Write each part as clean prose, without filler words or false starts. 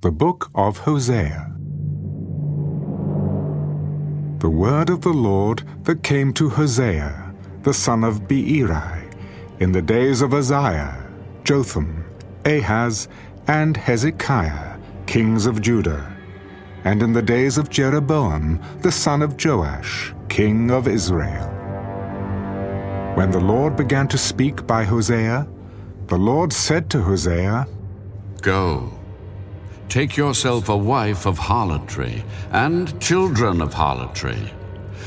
The Book of Hosea. The word of the Lord that came to Hosea, the son of Beeri, in the days of Uzziah, Jotham, Ahaz, and Hezekiah, kings of Judah, and in the days of Jeroboam, the son of Joash, king of Israel. When the Lord began to speak by Hosea, the Lord said to Hosea, Go, take yourself a wife of harlotry, and children of harlotry,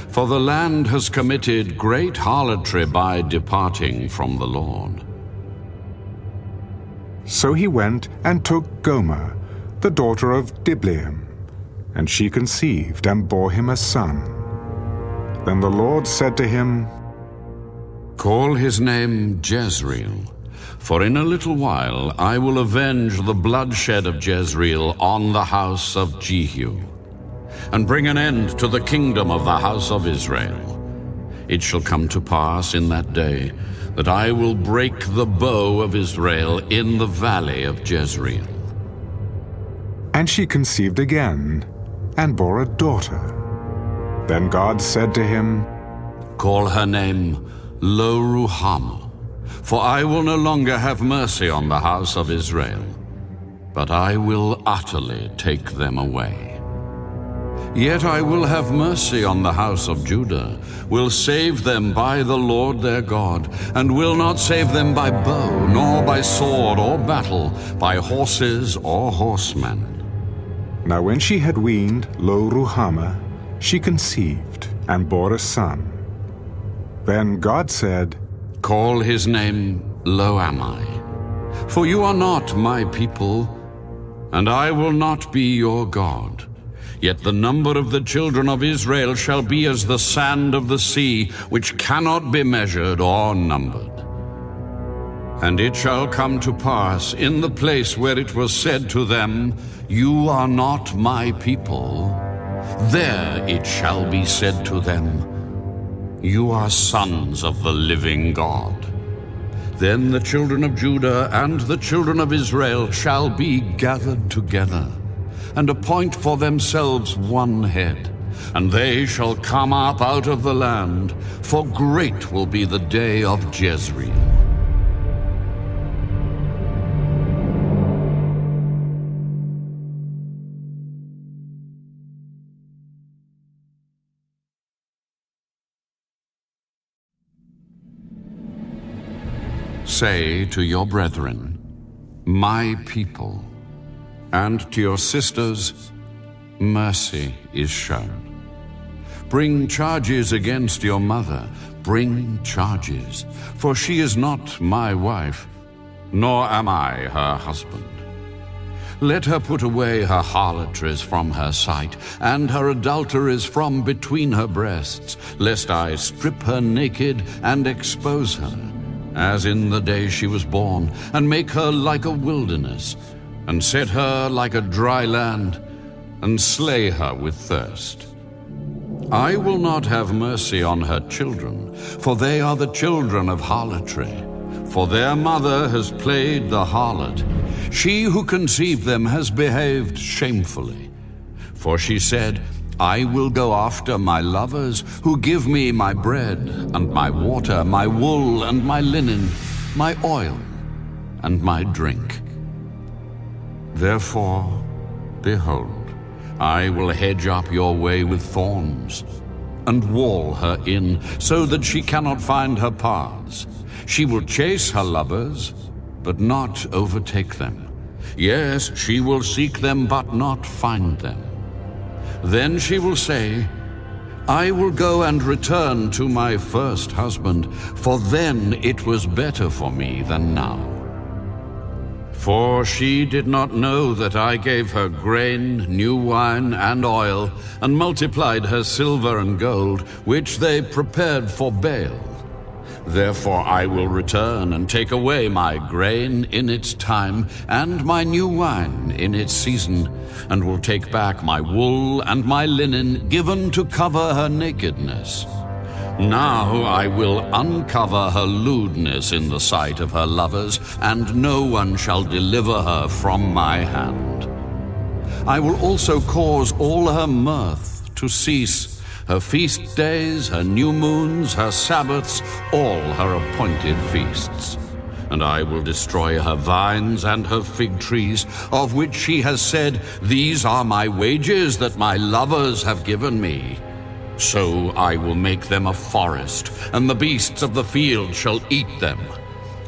for the land has committed great harlotry by departing from the Lord. So he went and took Gomer, the daughter of Diblaim, and she conceived and bore him a son. Then the Lord said to him, Call his name Jezreel, for in a little while I will avenge the bloodshed of Jezreel on the house of Jehu, and bring an end to the kingdom of the house of Israel. It shall come to pass in that day that I will break the bow of Israel in the valley of Jezreel. And she conceived again, and bore a daughter. Then God said to him, Call her name Lo-Ruhamah, for I will no longer have mercy on the house of Israel, but I will utterly take them away. Yet I will have mercy on the house of Judah, will save them by the Lord their God, and will not save them by bow, nor by sword or battle, by horses or horsemen. Now when she had weaned Lo-Ruhamah, she conceived and bore a son. Then God said, Call his name Lo-Ammi, for you are not my people, and I will not be your God. Yet the number of the children of Israel shall be as the sand of the sea, which cannot be measured or numbered. And it shall come to pass in the place where it was said to them, You are not my people, there it shall be said to them, You are sons of the living God. Then the children of Judah and the children of Israel shall be gathered together, and appoint for themselves one head, and they shall come up out of the land, for great will be the day of Jezreel. Say to your brethren, My people, and to your sisters, mercy is shown. Bring charges against your mother, bring charges, for she is not my wife, nor am I her husband. Let her put away her harlotries from her sight, and her adulteries from between her breasts, lest I strip her naked and expose her, as in the day she was born, and make her like a wilderness, and set her like a dry land, and slay her with thirst. I will not have mercy on her children, for they are the children of harlotry, for their mother has played the harlot. She who conceived them has behaved shamefully. For she said, I will go after my lovers, who give me my bread, and my water, my wool, and my linen, my oil, and my drink. Therefore, behold, I will hedge up your way with thorns, and wall her in, so that she cannot find her paths. She will chase her lovers, but not overtake them. Yes, she will seek them, but not find them. Then she will say, I will go and return to my first husband, for then it was better for me than now. For she did not know that I gave her grain, new wine, and oil, and multiplied her silver and gold, which they prepared for Baal. Therefore I will return and take away my grain in its time, and my new wine in its season, and will take back my wool and my linen given to cover her nakedness. Now I will uncover her lewdness in the sight of her lovers, and no one shall deliver her from my hand. I will also cause all her mirth to cease, her feast days, her new moons, her Sabbaths, all her appointed feasts. And I will destroy her vines and her fig trees, of which she has said, These are my wages that my lovers have given me. So I will make them a forest, and the beasts of the field shall eat them.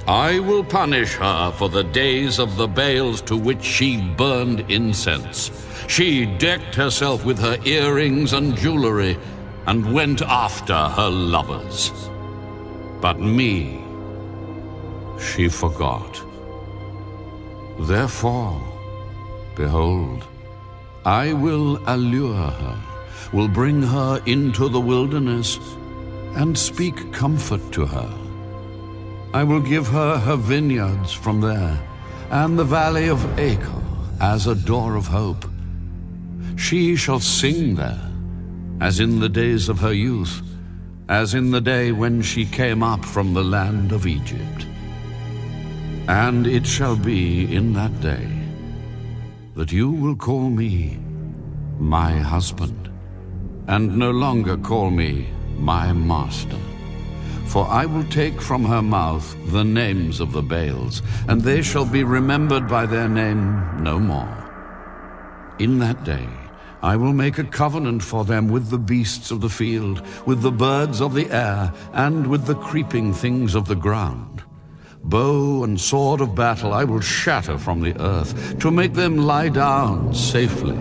I will punish her for the days of the Baals to which she burned incense. She decked herself with her earrings and jewelry, and went after her lovers. But me she forgot. Therefore, behold, I will allure her, will bring her into the wilderness, and speak comfort to her. I will give her her vineyards from there, and the valley of Achor as a door of hope. She shall sing there, as in the days of her youth, as in the day when she came up from the land of Egypt. And it shall be in that day that you will call me my husband, and no longer call me my master. For I will take from her mouth the names of the Baals, and they shall be remembered by their name no more. In that day I will make a covenant for them with the beasts of the field, with the birds of the air, and with the creeping things of the ground. Bow and sword of battle I will shatter from the earth, to make them lie down safely.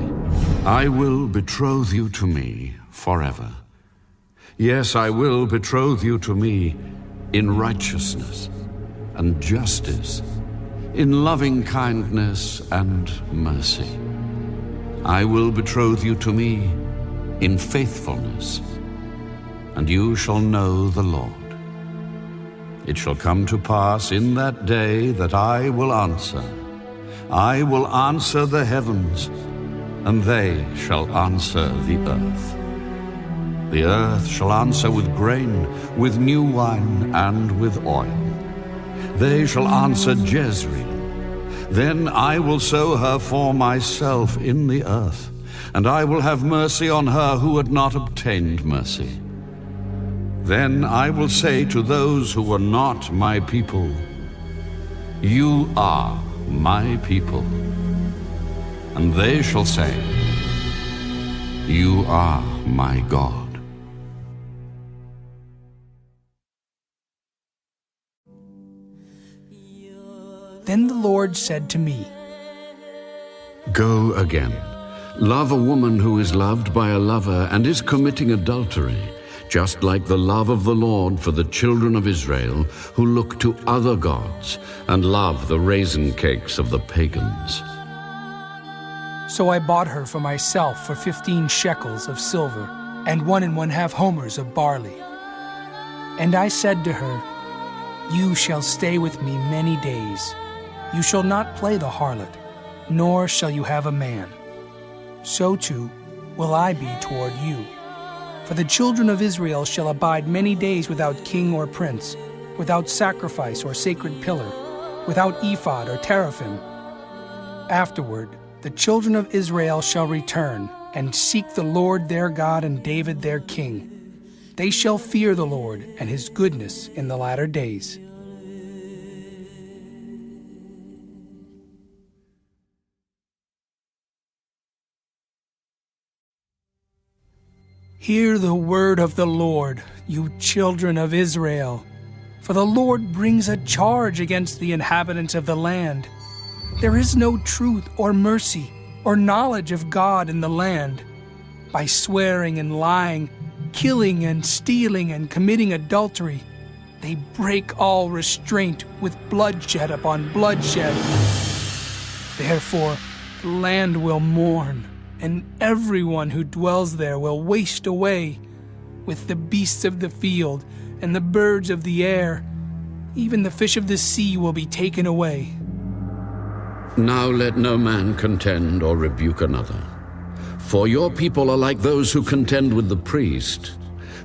I will betroth you to me forever. Yes, I will betroth you to me in righteousness and justice, in loving kindness and mercy. I will betroth you to me in faithfulness, and you shall know the Lord. It shall come to pass in that day that I will answer. I will answer the heavens, and they shall answer the earth. The earth shall answer with grain, with new wine, and with oil. They shall answer Jezreel. Then I will sow her for myself in the earth, and I will have mercy on her who had not obtained mercy. Then I will say to those who were not my people, You are my people. And they shall say, You are my God. Then the Lord said to me, Go again. Love a woman who is loved by a lover and is committing adultery, just like the love of the Lord for the children of Israel, who look to other gods and love the raisin cakes of the pagans. So I bought her for myself for 15 shekels of silver, and 1½ homers of barley. And I said to her, You shall stay with me many days. You shall not play the harlot, nor shall you have a man. So too will I be toward you. For the children of Israel shall abide many days without king or prince, without sacrifice or sacred pillar, without ephod or teraphim. Afterward, the children of Israel shall return and seek the Lord their God and David their king. They shall fear the Lord and his goodness in the latter days. Hear the word of the Lord, you children of Israel. For the Lord brings a charge against the inhabitants of the land. There is no truth or mercy or knowledge of God in the land. By swearing and lying, killing and stealing and committing adultery, they break all restraint with bloodshed upon bloodshed. Therefore, the land will mourn, and everyone who dwells there will waste away, with the beasts of the field and the birds of the air. Even the fish of the sea will be taken away. Now let no man contend or rebuke another. For your people are like those who contend with the priest.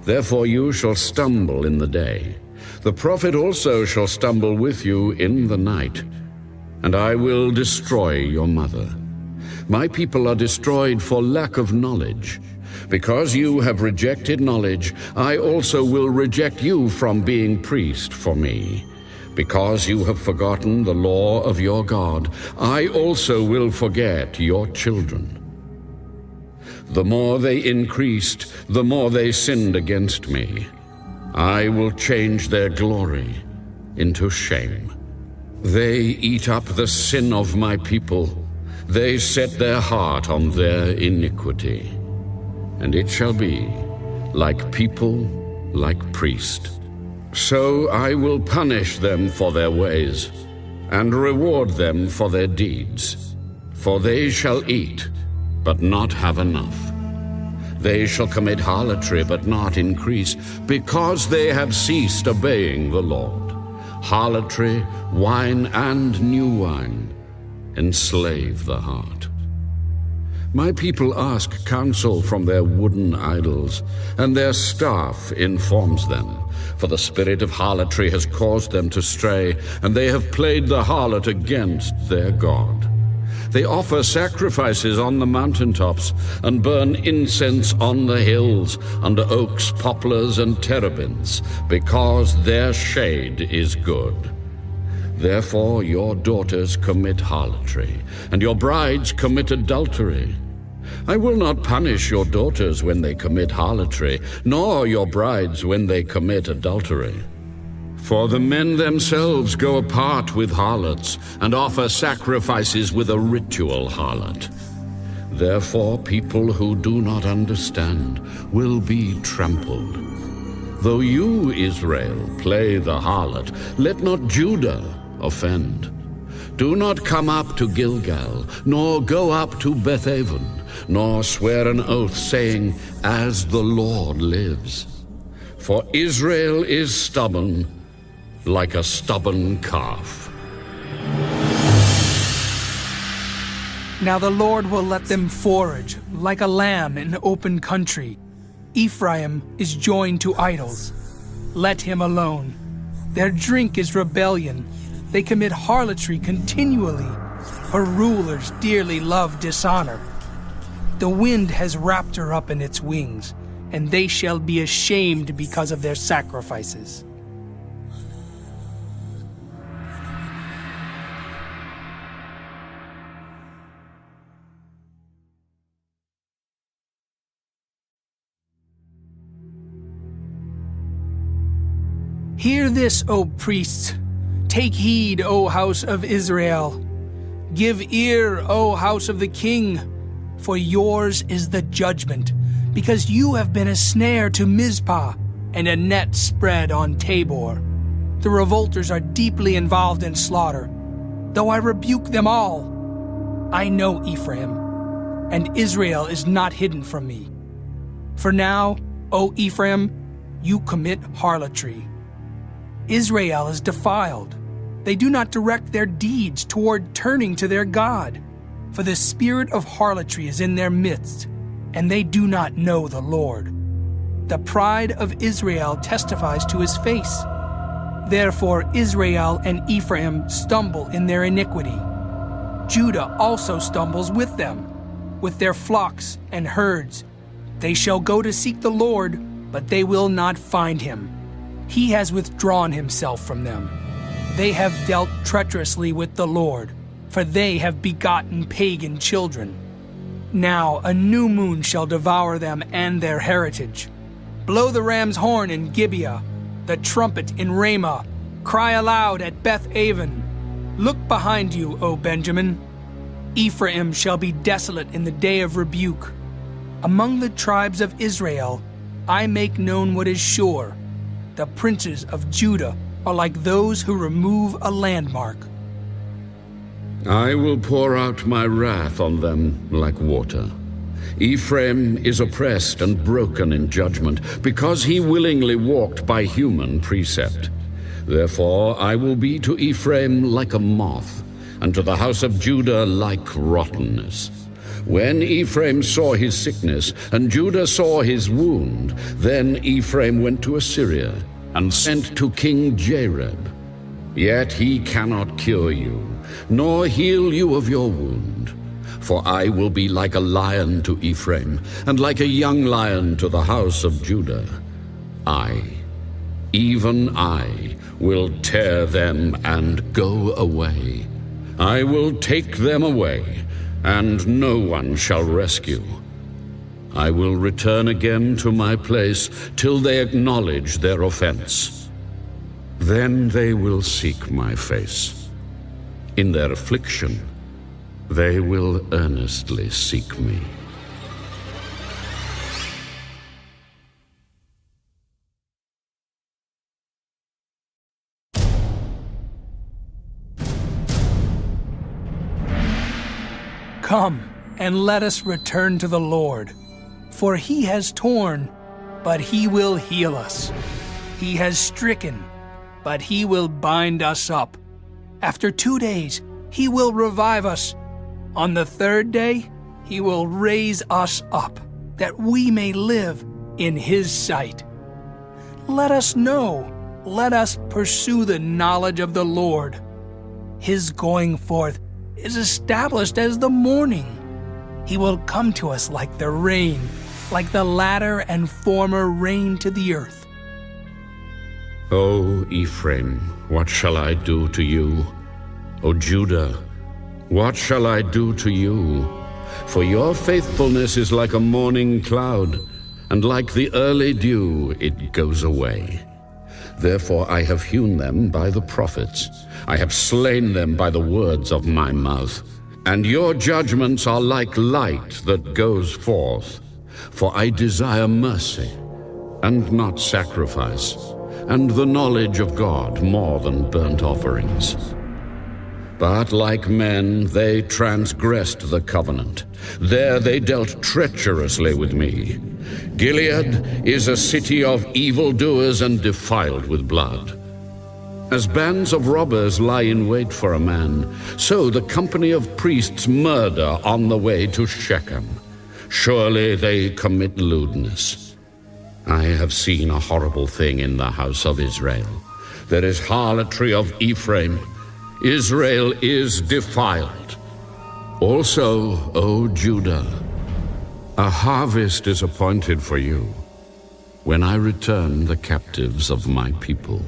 Therefore you shall stumble in the day. The prophet also shall stumble with you in the night. And I will destroy your mother. My people are destroyed for lack of knowledge. Because you have rejected knowledge, I also will reject you from being priest for me. Because you have forgotten the law of your God, I also will forget your children. The more they increased, the more they sinned against me. I will change their glory into shame. They eat up the sin of my people. They set their heart on their iniquity. And it shall be, like people, like priest. So I will punish them for their ways, and reward them for their deeds. For they shall eat, but not have enough. They shall commit harlotry, but not increase, because they have ceased obeying the Lord. Harlotry, wine, and new wine enslave the heart. My people ask counsel from their wooden idols, and their staff informs them. For the spirit of harlotry has caused them to stray, and they have played the harlot against their God. They offer sacrifices on the mountaintops, and burn incense on the hills, under oaks, poplars, and terebinths, because their shade is good. Therefore your daughters commit harlotry, and your brides commit adultery. I will not punish your daughters when they commit harlotry, nor your brides when they commit adultery. For the men themselves go apart with harlots, and offer sacrifices with a ritual harlot. Therefore people who do not understand will be trampled. Though you, Israel, play the harlot, let not Judah offend. Do not come up to Gilgal, nor go up to Bethaven, nor swear an oath, saying, As the Lord lives. For Israel is stubborn, like a stubborn calf. Now the Lord will let them forage, like a lamb in open country. Ephraim is joined to idols. Let him alone. Their drink is rebellion. They commit harlotry continually. Her rulers dearly love dishonor. The wind has wrapped her up in its wings, and they shall be ashamed because of their sacrifices. Hear this, O priests. Take heed, O house of Israel. Give ear, O house of the king, for yours is the judgment, because you have been a snare to Mizpah and a net spread on Tabor. The revolters are deeply involved in slaughter, though I rebuke them all. I know Ephraim, and Israel is not hidden from me. For now, O Ephraim, you commit harlotry. Israel is defiled. They do not direct their deeds toward turning to their God. For the spirit of harlotry is in their midst, and they do not know the Lord. The pride of Israel testifies to his face. Therefore Israel and Ephraim stumble in their iniquity. Judah also stumbles with them, with their flocks and herds. They shall go to seek the Lord, but they will not find him. He has withdrawn himself from them. They have dealt treacherously with the Lord, for they have begotten pagan children. Now a new moon shall devour them and their heritage. Blow the ram's horn in Gibeah, the trumpet in Ramah. Cry aloud at Beth-aven. Look behind you, O Benjamin. Ephraim shall be desolate in the day of rebuke. Among the tribes of Israel, I make known what is sure. The princes of Judah are like those who remove a landmark. I will pour out my wrath on them like water. Ephraim is oppressed and broken in judgment, because he willingly walked by human precept. Therefore I will be to Ephraim like a moth, and to the house of Judah like rottenness. When Ephraim saw his sickness, and Judah saw his wound, then Ephraim went to Assyria, and sent to King Jareb. Yet he cannot cure you, nor heal you of your wound. For I will be like a lion to Ephraim, and like a young lion to the house of Judah. I, even I, will tear them and go away. I will take them away, and no one shall rescue. I will return again to my place till they acknowledge their offense. Then they will seek my face. In their affliction, they will earnestly seek me. Come, and let us return to the Lord. For he has torn, but he will heal us. He has stricken, but he will bind us up. After 2 days, he will revive us. On the 3rd day, he will raise us up, that we may live in his sight. Let us know, let us pursue the knowledge of the Lord. His going forth is established as the morning. He will come to us like the rain, like the latter and former rain to the earth. O Ephraim, what shall I do to you? O Judah, what shall I do to you? For your faithfulness is like a morning cloud, and like the early dew it goes away. Therefore I have hewn them by the prophets. I have slain them by the words of my mouth. And your judgments are like light that goes forth. For I desire mercy, and not sacrifice, and the knowledge of God more than burnt offerings. But like men, they transgressed the covenant. There they dealt treacherously with me. Gilead is a city of evildoers and defiled with blood. As bands of robbers lie in wait for a man, so the company of priests murder on the way to Shechem. Surely they commit lewdness. I have seen a horrible thing in the house of Israel. There is harlotry of Ephraim. Israel is defiled. Also, O Judah, a harvest is appointed for you, when I return the captives of my people.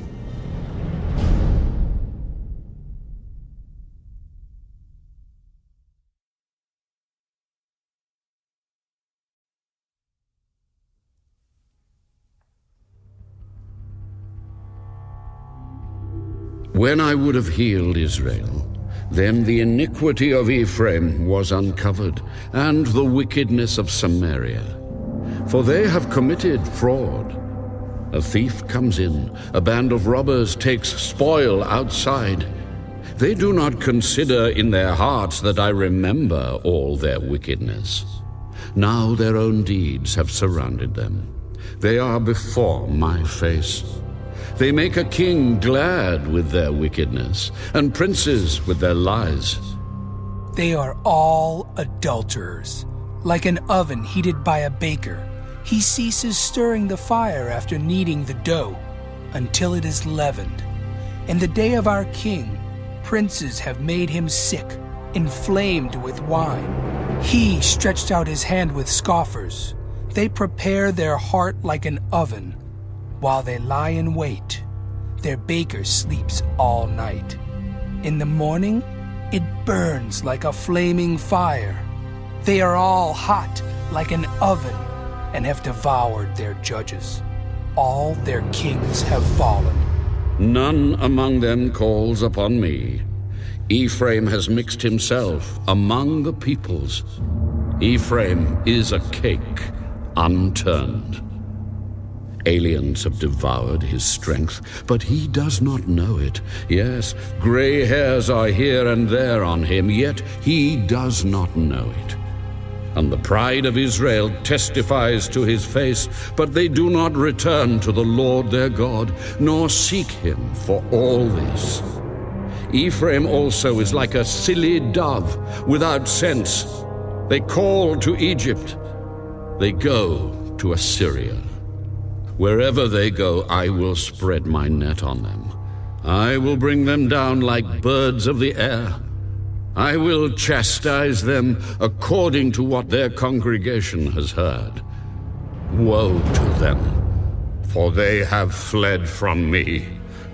When I would have healed Israel, then the iniquity of Ephraim was uncovered, and the wickedness of Samaria. For they have committed fraud. A thief comes in, a band of robbers takes spoil outside. They do not consider in their hearts that I remember all their wickedness. Now their own deeds have surrounded them. They are before my face. They make a king glad with their wickedness, and princes with their lies. They are all adulterers, like an oven heated by a baker. He ceases stirring the fire after kneading the dough, until it is leavened. In the day of our king, princes have made him sick, inflamed with wine. He stretched out his hand with scoffers. They prepare their heart like an oven. While they lie in wait, their baker sleeps all night. In the morning, it burns like a flaming fire. They are all hot like an oven and have devoured their judges. All their kings have fallen. None among them calls upon me. Ephraim has mixed himself among the peoples. Ephraim is a cake unturned. Aliens have devoured his strength, but he does not know it. Yes, gray hairs are here and there on him, yet he does not know it. And the pride of Israel testifies to his face, but they do not return to the Lord their God, nor seek him for all this. Ephraim also is like a silly dove without sense. They call to Egypt. They go to Assyria. Wherever they go, I will spread my net on them. I will bring them down like birds of the air. I will chastise them according to what their congregation has heard. Woe to them, for they have fled from me.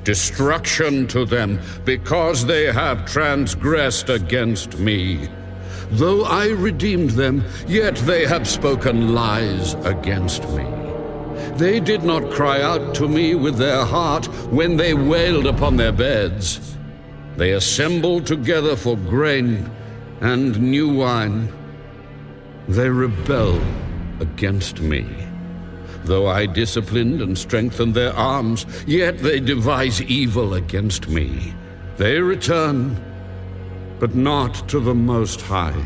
Destruction to them, because they have transgressed against me. Though I redeemed them, yet they have spoken lies against me. They did not cry out to me with their heart when they wailed upon their beds. They assembled together for grain and new wine. They rebel against me. Though I disciplined and strengthened their arms, yet they devise evil against me. They return, but not to the Most High.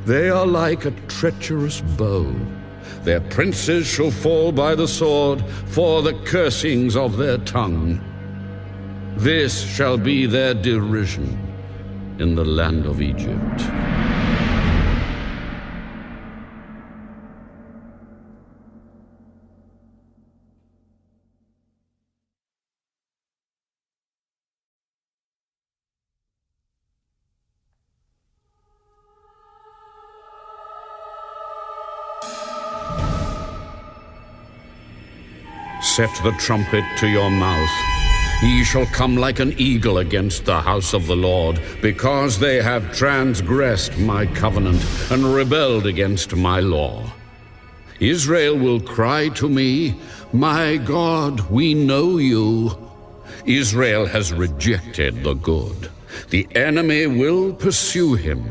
They are like a treacherous bow. Their princes shall fall by the sword for the cursings of their tongue. This shall be their derision in the land of Egypt. Set the trumpet to your mouth. Ye shall come like an eagle against the house of the Lord, because they have transgressed my covenant and rebelled against my law. Israel will cry to me, My God, we know you. Israel has rejected the good. The enemy will pursue him.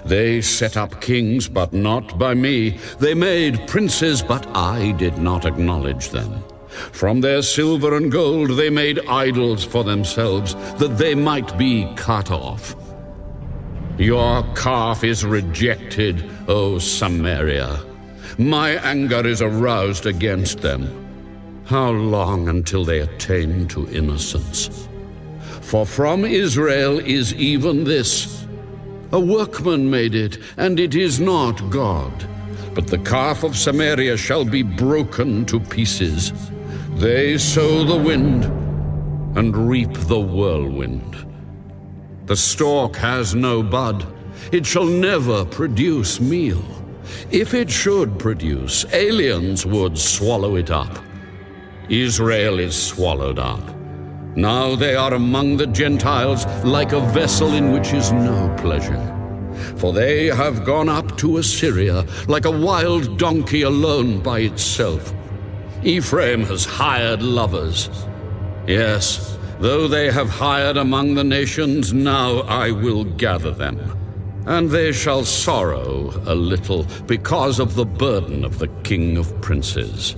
They set up kings, but not by me. They made princes, but I did not acknowledge them. From their silver and gold they made idols for themselves, that they might be cut off. Your calf is rejected, O Samaria. My anger is aroused against them. How long until they attain to innocence? For from Israel is even this: a workman made it, and it is not God. But the calf of Samaria shall be broken to pieces. They sow the wind and reap the whirlwind. The stalk has no bud. It shall never produce meal. If it should produce, aliens would swallow it up. Israel is swallowed up. Now they are among the Gentiles, like a vessel in which is no pleasure. For they have gone up to Assyria, like a wild donkey alone by itself. Ephraim has hired lovers. Yes, though they have hired among the nations, now I will gather them. And they shall sorrow a little because of the burden of the King of Princes.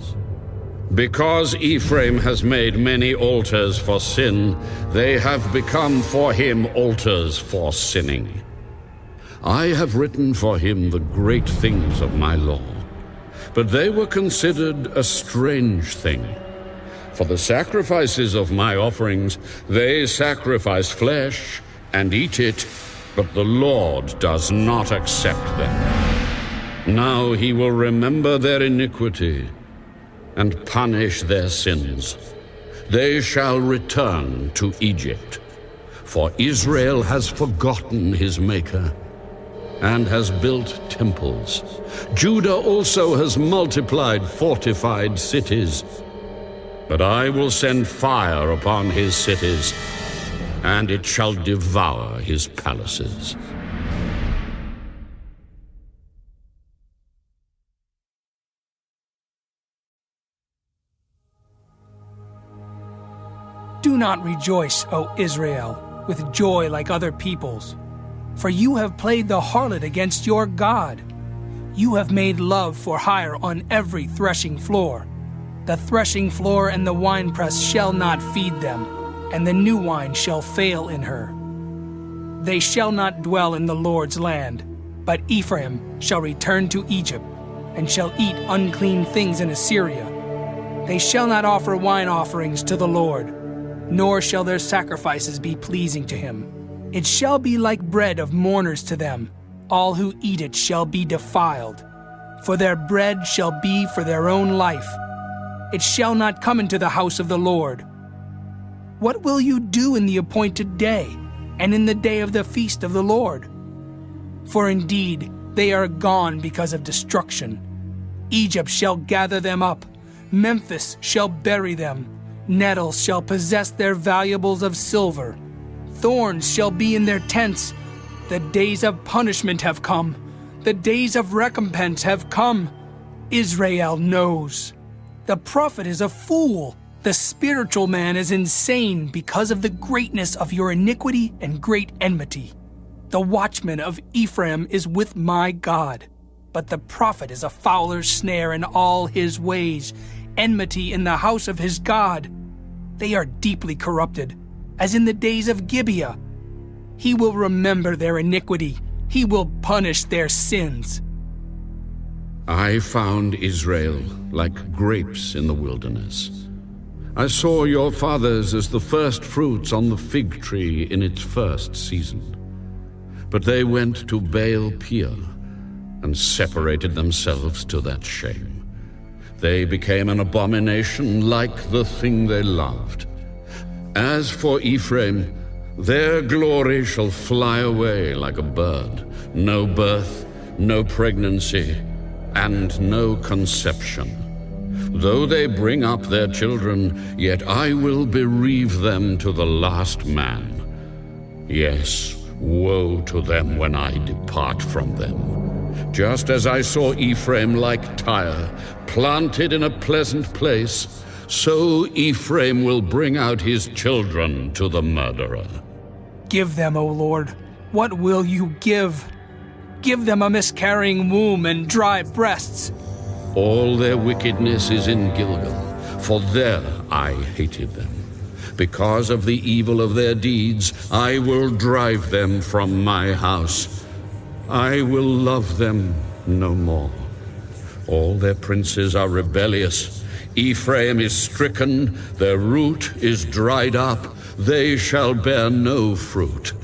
Because Ephraim has made many altars for sin, they have become for him altars for sinning. I have written for him the great things of my law, but they were considered a strange thing. For the sacrifices of my offerings, they sacrifice flesh and eat it, but the Lord does not accept them. Now he will remember their iniquity and punish their sins. They shall return to Egypt, for Israel has forgotten his Maker and has built temples. Judah also has multiplied fortified cities. But I will send fire upon his cities, and it shall devour his palaces. Do not rejoice, O Israel, with joy like other peoples. For you have played the harlot against your God. You have made love for hire on every threshing floor. The threshing floor and the winepress shall not feed them, and the new wine shall fail in her. They shall not dwell in the Lord's land, but Ephraim shall return to Egypt, and shall eat unclean things in Assyria. They shall not offer wine offerings to the Lord, nor shall their sacrifices be pleasing to him. It shall be like bread of mourners to them. All who eat it shall be defiled, for their bread shall be for their own life. It shall not come into the house of the Lord. What will you do in the appointed day? and in the day of the feast of the Lord. For indeed they are gone because of destruction. Egypt shall gather them up, Memphis shall bury them, nettles shall possess their valuables of silver, thorns shall be in their tents. The days of punishment have come, the days of recompense have come. Israel knows. The prophet is a fool. The spiritual man is insane because of the greatness of your iniquity and great enmity. The watchman of Ephraim is with my God, but the prophet is a fowler's snare in all his ways, enmity in the house of his God. They are deeply corrupted, as in the days of Gibeah. He will remember their iniquity. He will punish their sins. I found Israel like grapes in the wilderness. I saw your fathers as the first fruits on the fig tree in its first season. But they went to Baal Peor and separated themselves to that shame. They became an abomination like the thing they loved. As for Ephraim, their glory shall fly away like a bird. No birth, no pregnancy, and no conception. Though they bring up their children, yet I will bereave them to the last man. Yes, woe to them when I depart from them. Just as I saw Ephraim like Tyre, planted in a pleasant place, so Ephraim will bring out his children to the murderer. Give them, O Lord, what will you give? Give them a miscarrying womb and dry breasts. All their wickedness is in Gilgal, for there I hated them. Because of the evil of their deeds, I will drive them from my house. I will love them no more. All their princes are rebellious. Ephraim is stricken, their root is dried up. They shall bear no fruit.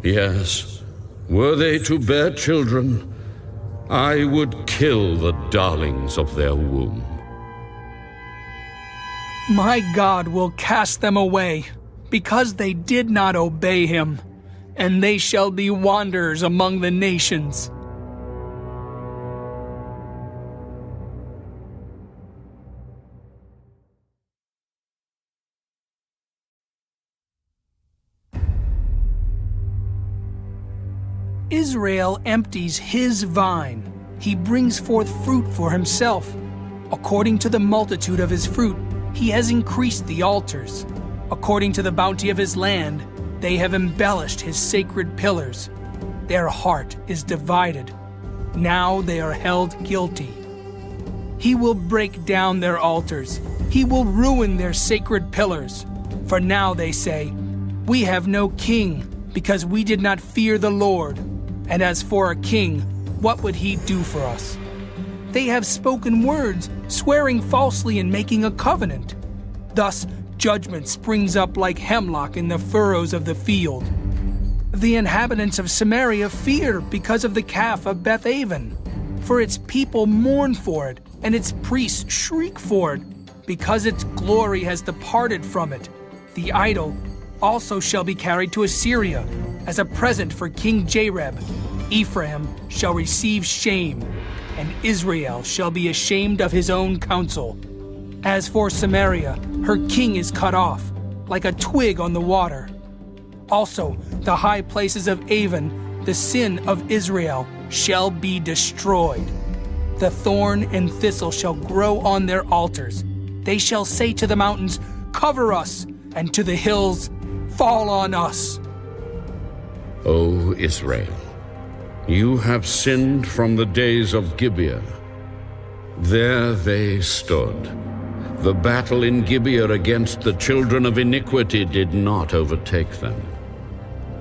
Yes, were they to bear children, I would kill the darlings of their womb. My God will cast them away, because they did not obey him, and they shall be wanderers among the nations. Israel empties his vine. He brings forth fruit for himself. According to the multitude of his fruit, he has increased the altars. According to the bounty of his land, they have embellished his sacred pillars. Their heart is divided. Now they are held guilty. He will break down their altars. He will ruin their sacred pillars. For now they say, "We have no king, because we did not fear the Lord. And as for a king, what would he do for us?" They have spoken words, swearing falsely and making a covenant. Thus judgment springs up like hemlock in the furrows of the field. The inhabitants of Samaria fear because of the calf of Beth-aven, for its people mourn for it, and its priests shriek for it, because its glory has departed from it. The idol also shall be carried to Assyria as a present for King Jareb. Ephraim shall receive shame, and Israel shall be ashamed of his own counsel. As for Samaria, her king is cut off, like a twig on the water. Also, the high places of Avon, the sin of Israel, shall be destroyed. The thorn and thistle shall grow on their altars. They shall say to the mountains, "Cover us," and to the hills, "Fall on us." O Israel, you have sinned from the days of Gibeah. There they stood. The battle in Gibeah against the children of iniquity did not overtake them.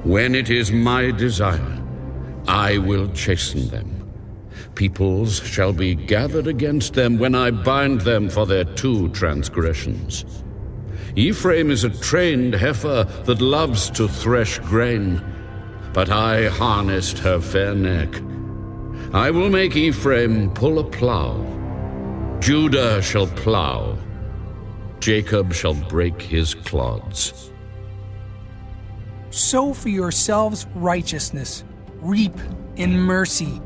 When it is my desire, I will chasten them. Peoples shall be gathered against them when I bind them for their two transgressions. Ephraim is a trained heifer that loves to thresh grain, but I harnessed her fair neck. I will make Ephraim pull a plow. Judah shall plow. Jacob shall break his clods. Sow for yourselves righteousness, reap in mercy.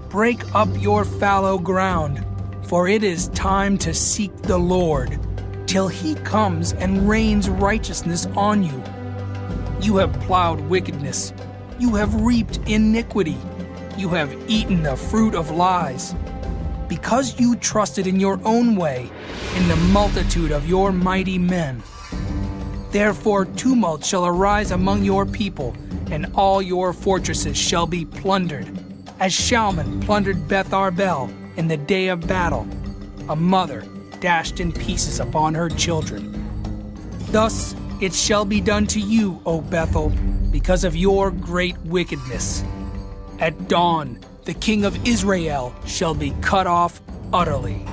Break up your fallow ground, for it is time to seek the Lord, till he comes and rains righteousness on you. You have plowed wickedness, you have reaped iniquity, you have eaten the fruit of lies. Because you trusted in your own way, in the multitude of your mighty men. Therefore tumult shall arise among your people, and all your fortresses shall be plundered, as Shalman plundered Beth Arbel in the day of battle, a mother dashed in pieces upon her children. Thus it shall be done to you, O Bethel, because of your great wickedness. At dawn, the king of Israel shall be cut off utterly.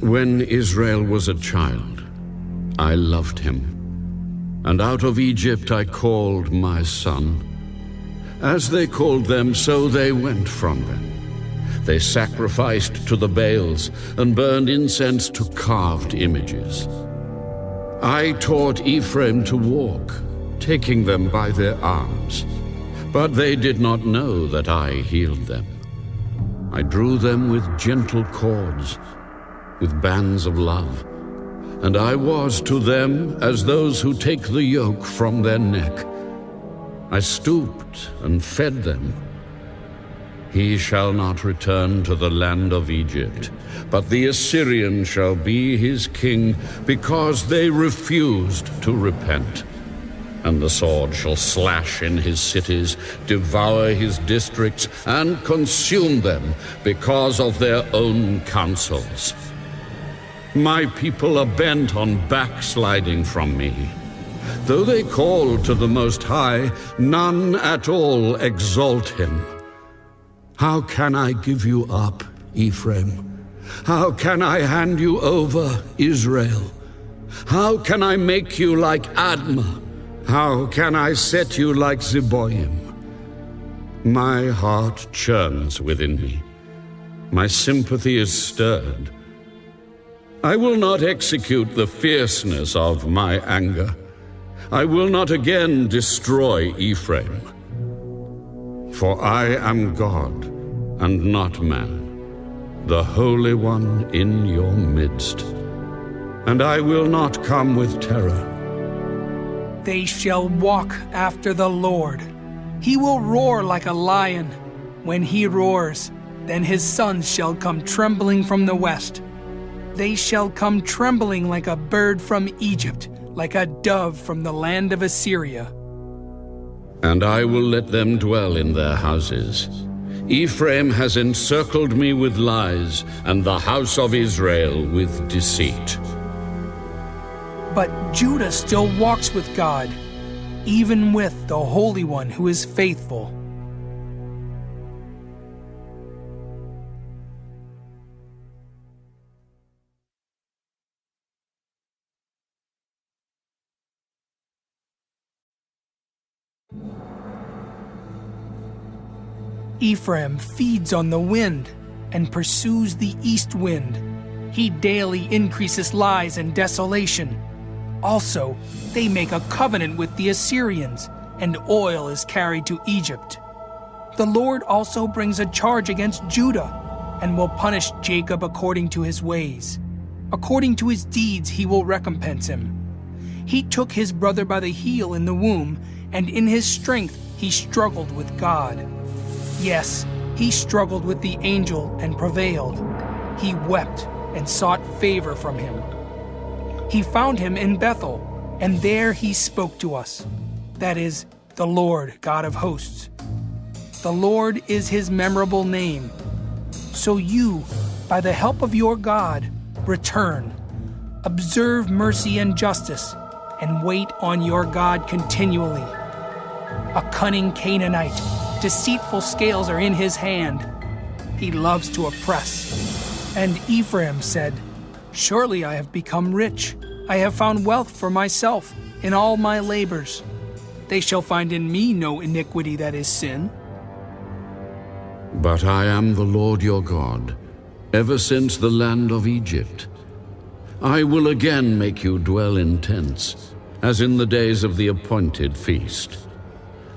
When Israel was a child, I loved him, and out of Egypt I called my son. As they called them, so they went from them. They sacrificed to the Baals and burned incense to carved images. I taught Ephraim to walk, taking them by their arms, but they did not know that I healed them. I drew them with gentle cords, with bands of love, and I was to them as those who take the yoke from their neck. I stooped and fed them. He shall not return to the land of Egypt, but the Assyrian shall be his king, because they refused to repent. And the sword shall slash in his cities, devour his districts, and consume them because of their own counsels. My people are bent on backsliding from me. Though they call to the Most High, none at all exalt him. How can I give you up, Ephraim? How can I hand you over, Israel? How can I make you like Admah? How can I set you like Zeboim? My heart churns within me. My sympathy is stirred. I will not execute the fierceness of my anger. I will not again destroy Ephraim. For I am God and not man, the Holy One in your midst. And I will not come with terror. They shall walk after the Lord. He will roar like a lion. When he roars, then his sons shall come trembling from the west. They shall come trembling like a bird from Egypt, like a dove from the land of Assyria. And I will let them dwell in their houses. Ephraim has encircled me with lies, and the house of Israel with deceit. But Judah still walks with God, even with the Holy One who is faithful. Ephraim feeds on the wind and pursues the east wind. He daily increases lies and desolation. Also, they make a covenant with the Assyrians, and oil is carried to Egypt. The Lord also brings a charge against Judah, and will punish Jacob according to his ways. According to his deeds he will recompense him. He took his brother by the heel in the womb, and in his strength he struggled with God. Yes, he struggled with the angel and prevailed. He wept and sought favor from him. He found him in Bethel, and there he spoke to us. That is, the Lord God of hosts. The Lord is his memorable name. So you, by the help of your God, return. Observe mercy and justice, and wait on your God continually. A cunning Canaanite, deceitful scales are in his hand. He loves to oppress. And Ephraim said, Surely I have become rich. I have found wealth for myself. in all my labors. They shall find in me no iniquity that is sin. But I am the Lord your God, ever since the land of Egypt. I will again make you dwell in tents, as in the days of the appointed feast.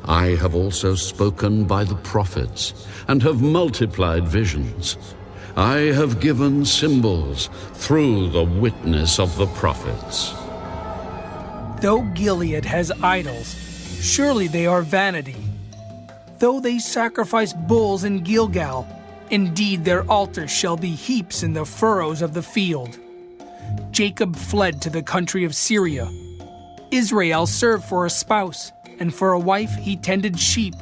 I have also spoken by the prophets, and have multiplied visions. I have given symbols through the witness of the prophets. Though Gilead has idols, surely they are vanity. Though they sacrifice bulls in Gilgal, indeed their altars shall be heaps in the furrows of the field. Jacob fled to the country of Syria. Israel served for a spouse, and for a wife he tended sheep.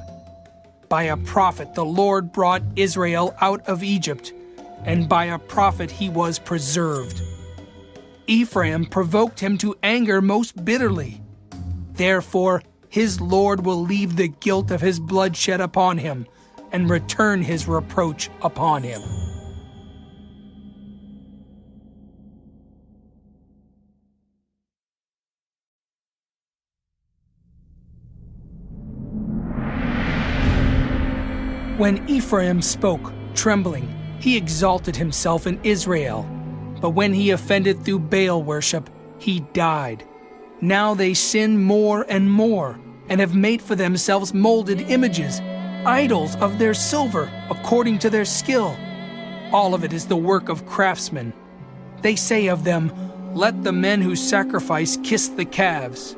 By a prophet the Lord brought Israel out of Egypt, and by a prophet he was preserved. Ephraim provoked him to anger most bitterly. Therefore his Lord will leave the guilt of his bloodshed upon him, and return his reproach upon him. When Ephraim spoke, trembling, he exalted himself in Israel. But when he offended through Baal worship, he died. Now they sin more and more, and have made for themselves molded images, idols of their silver, according to their skill. All of it is the work of craftsmen. They say of them, "Let the men who sacrifice kiss the calves."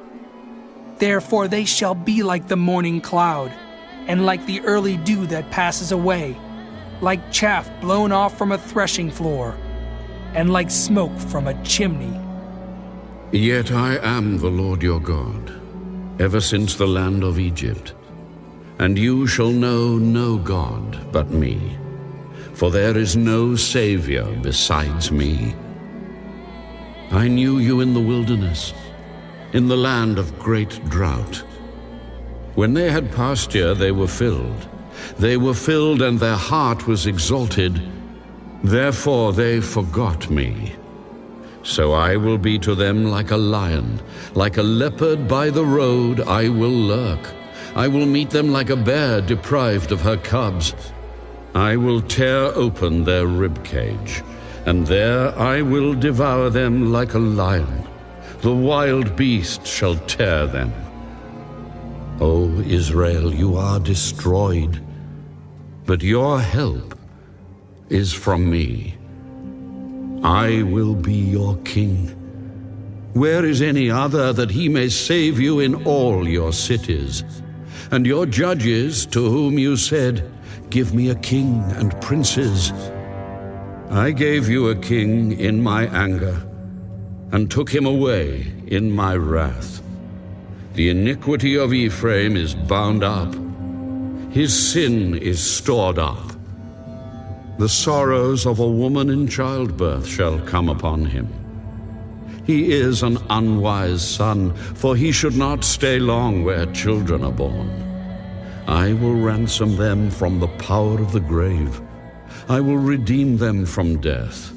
Therefore they shall be like the morning cloud, and like the early dew that passes away, like chaff blown off from a threshing floor, and like smoke from a chimney. Yet I am the Lord your God, ever since the land of Egypt. And you shall know no God but me, for there is no Savior besides me. I knew you in the wilderness, in the land of great drought. When they had pasture, they were filled. They were filled, and their heart was exalted. Therefore they forgot me. So I will be to them like a lion, like a leopard by the road I will lurk. I will meet them like a bear deprived of her cubs. I will tear open their ribcage, and there I will devour them like a lion. The wild beast shall tear them. O Israel, you are destroyed, but your help is from me. I will be your king. Where is any other that he may save you in all your cities? And your judges, to whom you said, "Give me a king and princes." I gave you a king in my anger, and took him away in my wrath. The iniquity of Ephraim is bound up. His sin is stored up. The sorrows of a woman in childbirth shall come upon him. He is an unwise son, for he should not stay long where children are born. I will ransom them from the power of the grave. I will redeem them from death.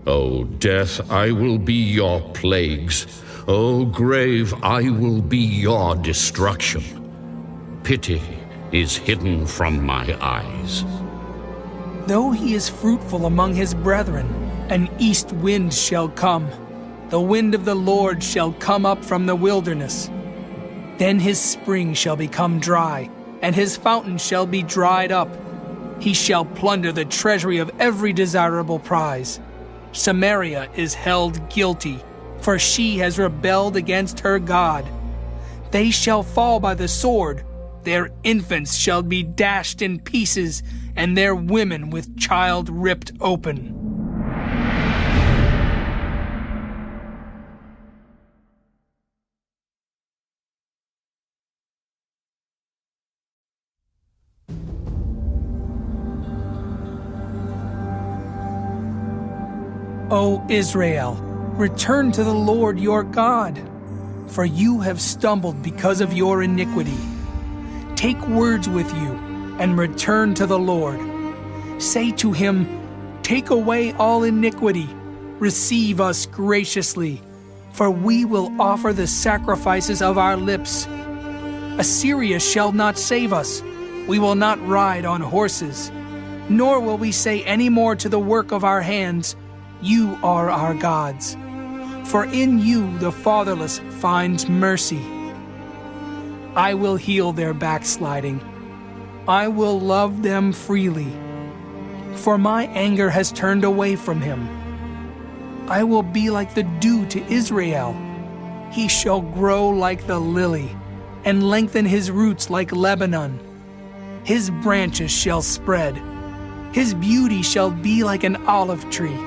O death, I will be your plagues. O grave, I will be your destruction. Pity is hidden from my eyes. Though he is fruitful among his brethren, an east wind shall come. The wind of the Lord shall come up from the wilderness. Then his spring shall become dry, and his fountain shall be dried up. He shall plunder the treasury of every desirable prize. Samaria is held guilty, for she has rebelled against her God. They shall fall by the sword. Their infants shall be dashed in pieces, and their women with child ripped open. O Israel, return to the Lord your God, for you have stumbled because of your iniquity. Take words with you, and return to the Lord. Say to him, "Take away all iniquity, receive us graciously. For we will offer the sacrifices of our lips. Assyria shall not save us. We will not ride on horses, nor will we say any more to the work of our hands, You are our gods. For in you the fatherless finds mercy. I will heal their backsliding. I will love them freely. For my anger has turned away from him. I will be like the dew to Israel. He shall grow like the lily, and lengthen his roots like Lebanon. His branches shall spread. His beauty shall be like an olive tree,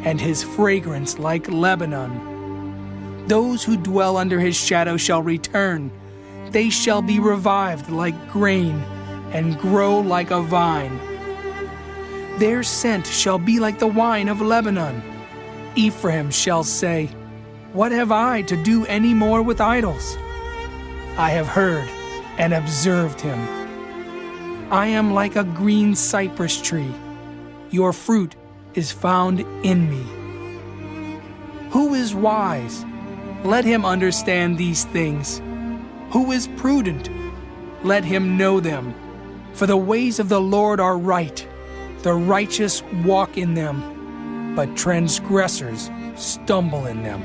and his fragrance like Lebanon. Those who dwell under his shadow shall return. They shall be revived like grain, and grow like a vine. Their scent shall be like the wine of Lebanon. Ephraim shall say, What have I to do any more with idols? I have heard and observed him. I am like a green cypress tree. Your fruit is found in me. Who is wise? Let him understand these things. Who is prudent? Let him know them. For the ways of the Lord are right. The righteous walk in them, but transgressors stumble in them.